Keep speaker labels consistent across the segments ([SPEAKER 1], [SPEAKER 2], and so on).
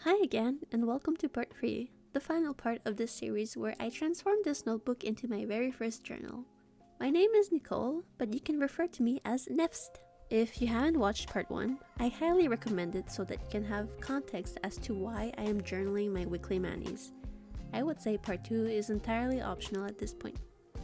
[SPEAKER 1] Hi again, and welcome to part 3, the final part of this series where I transformed this notebook into my very first journal. My name is Nicole, but you can refer to me as Nevst. If you haven't watched part 1, I highly recommend it so that you can have context as to why I am journaling my weekly manis. I would say part 2 is entirely optional at this point.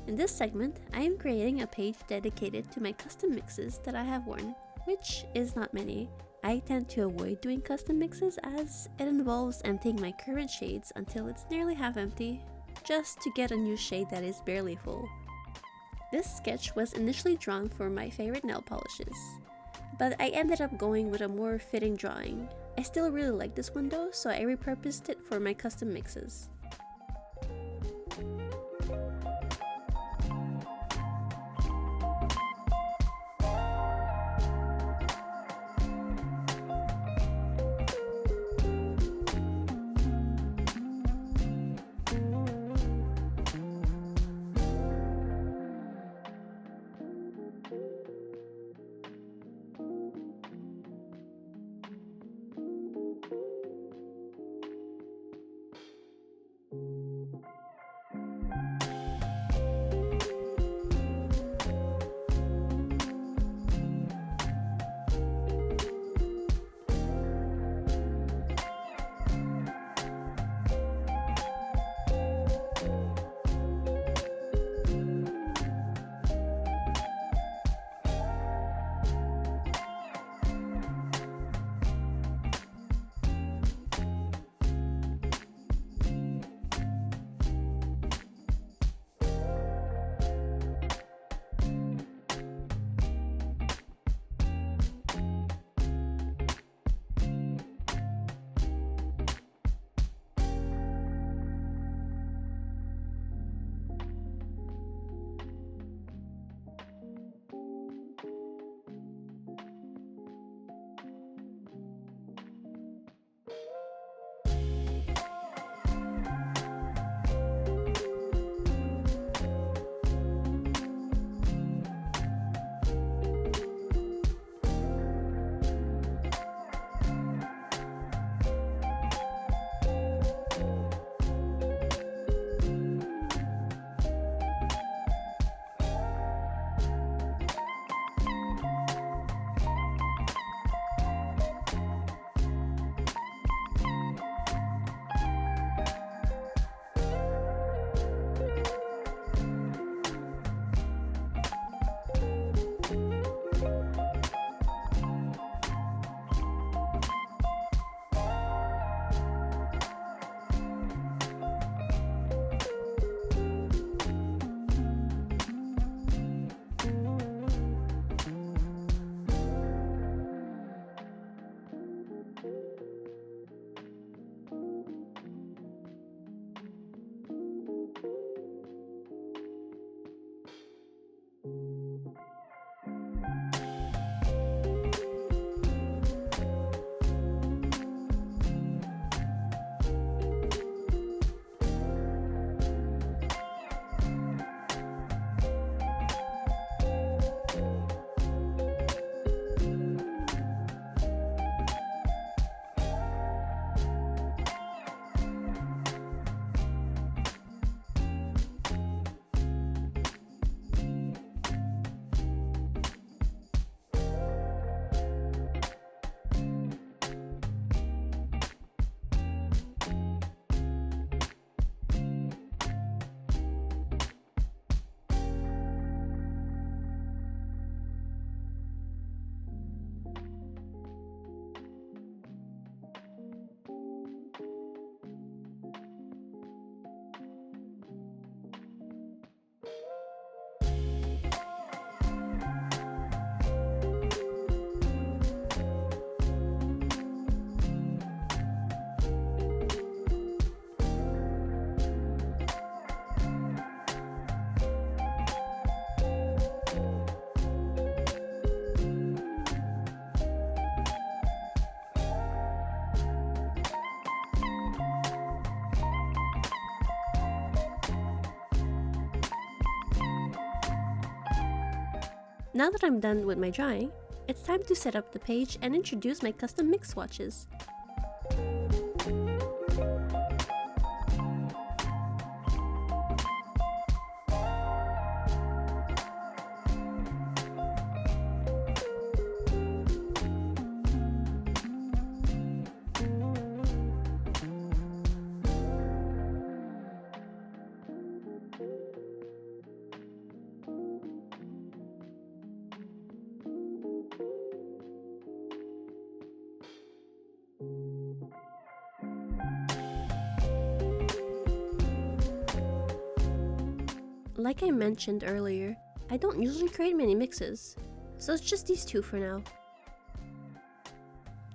[SPEAKER 1] In this segment, I am creating a page dedicated to my custom mixes that I have worn, which is not many. I tend to avoid doing custom mixes as it involves emptying my current shades until it's nearly half empty, just to get a new shade that is barely full. This sketch was initially drawn for my favorite nail polishes, but I ended up going with a more fitting drawing. I still really like this one though, so I repurposed it for my custom mixes. Now that I'm done with my drawing, it's time to set up the page and introduce my custom mix swatches. Like I mentioned earlier, I don't usually create many mixes, so it's just these two for now.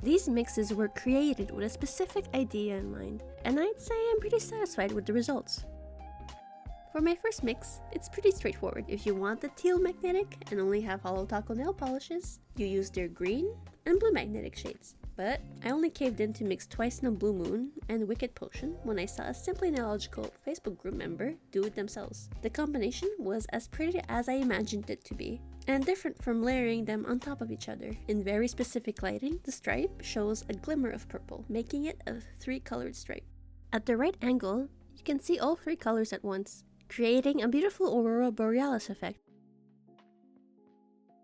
[SPEAKER 1] These mixes were created with a specific idea in mind, and I'd say I'm pretty satisfied with the results. For my first mix, it's pretty straightforward. If you want the teal magnetic and only have Holo Taco nail polishes, you use their green and blue magnetic shades. But I only caved in to mix Twice in a Blue Moon and Wicked Potion when I saw a Simply Nailogical Facebook group member do it themselves. The combination was as pretty as I imagined it to be, and different from layering them on top of each other. In very specific lighting, the stripe shows a glimmer of purple, making it a 3-colored stripe. At the right angle, you can see all 3 colors at once, creating a beautiful Aurora Borealis effect.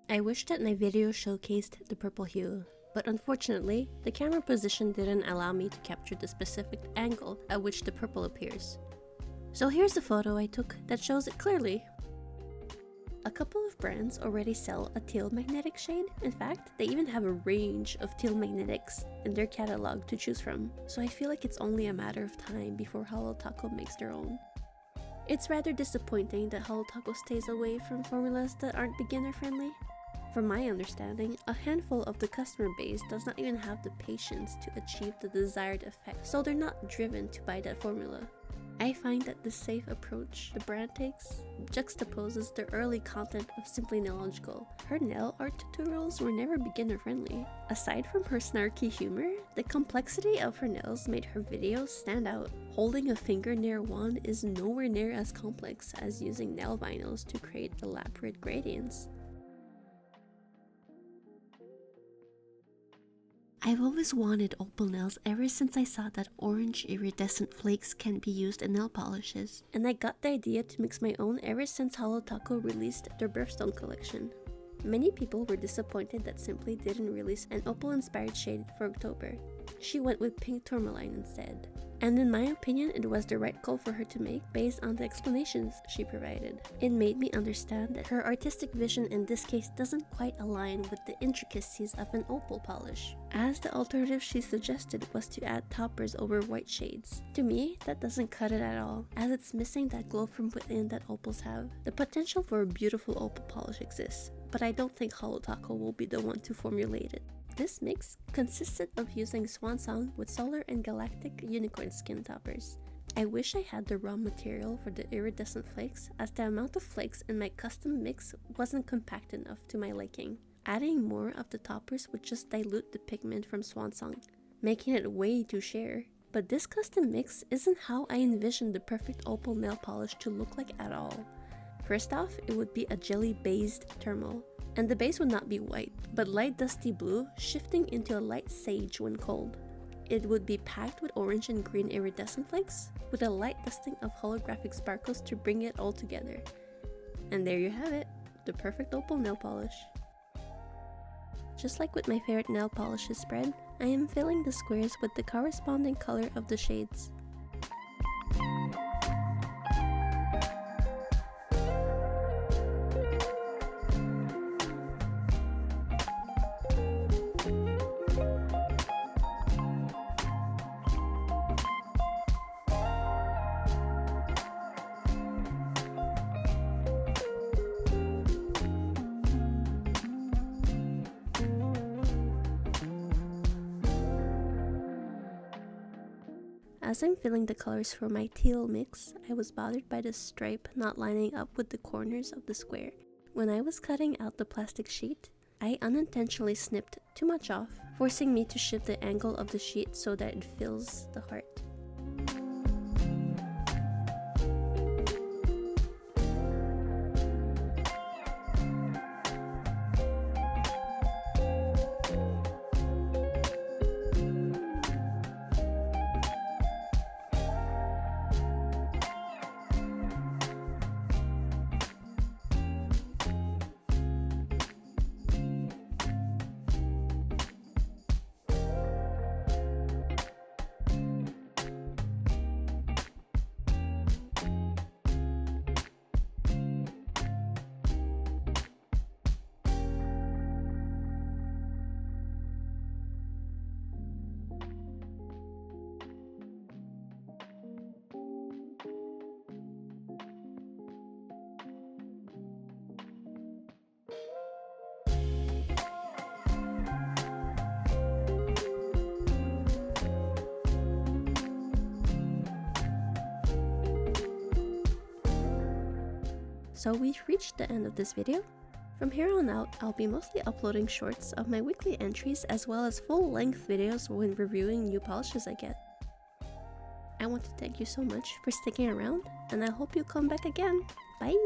[SPEAKER 1] I wish that my video showcased the purple hue, but unfortunately, the camera position didn't allow me to capture the specific angle at which the purple appears. So here's the photo I took that shows it clearly. A couple of brands already sell a teal magnetic shade. In fact, they even have a range of teal magnetics in their catalog to choose from, so I feel like it's only a matter of time before Holo Taco makes their own. It's rather disappointing that Holo Taco stays away from formulas that aren't beginner friendly. From my understanding, a handful of the customer base does not even have the patience to achieve the desired effect, so they're not driven to buy that formula. I find that the safe approach the brand takes juxtaposes the early content of Simply Nailogical. Her nail art tutorials were never beginner friendly. Aside from her snarky humor, the complexity of her nails made her videos stand out. Holding a finger near one is nowhere near as complex as using nail vinyls to create elaborate gradients. I've always wanted opal nails ever since I saw that orange iridescent flakes can be used in nail polishes, and I got the idea to mix my own ever since Holo Taco released their birthstone collection. Many people were disappointed that Simply didn't release an opal-inspired shade for October. She went with pink tourmaline instead. And in my opinion, it was the right call for her to make based on the explanations she provided. It made me understand that her artistic vision in this case doesn't quite align with the intricacies of an opal polish, as the alternative she suggested was to add toppers over white shades. To me, that doesn't cut it at all, as it's missing that glow from within that opals have. The potential for a beautiful opal polish exists, but I don't think Holo Taco will be the one to formulate it. This mix consisted of using Swan Song with Solar and Galactic Unicorn skin toppers. I wish I had the raw material for the iridescent flakes, as the amount of flakes in my custom mix wasn't compact enough to my liking. Adding more of the toppers would just dilute the pigment from Swan Song, making it way too sheer. But this custom mix isn't how I envisioned the perfect opal nail polish to look like at all. First off, it would be a jelly-based thermal, and the base would not be white, but light dusty blue, shifting into a light sage when cold. It would be packed with orange and green iridescent flakes, with a light dusting of holographic sparkles to bring it all together. And there you have it, the perfect opal nail polish. Just like with my favorite nail polishes spread, I am filling the squares with the corresponding color of the shades. As I'm filling the colors for my teal mix, I was bothered by the stripe not lining up with the corners of the square. When I was cutting out the plastic sheet, I unintentionally snipped too much off, forcing me to shift the angle of the sheet so that it fills the heart. So we've reached the end of this video. From here on out, I'll be mostly uploading shorts of my weekly entries as well as full-length videos when reviewing new polishes I get. I want to thank you so much for sticking around, and I hope you come back again. Bye!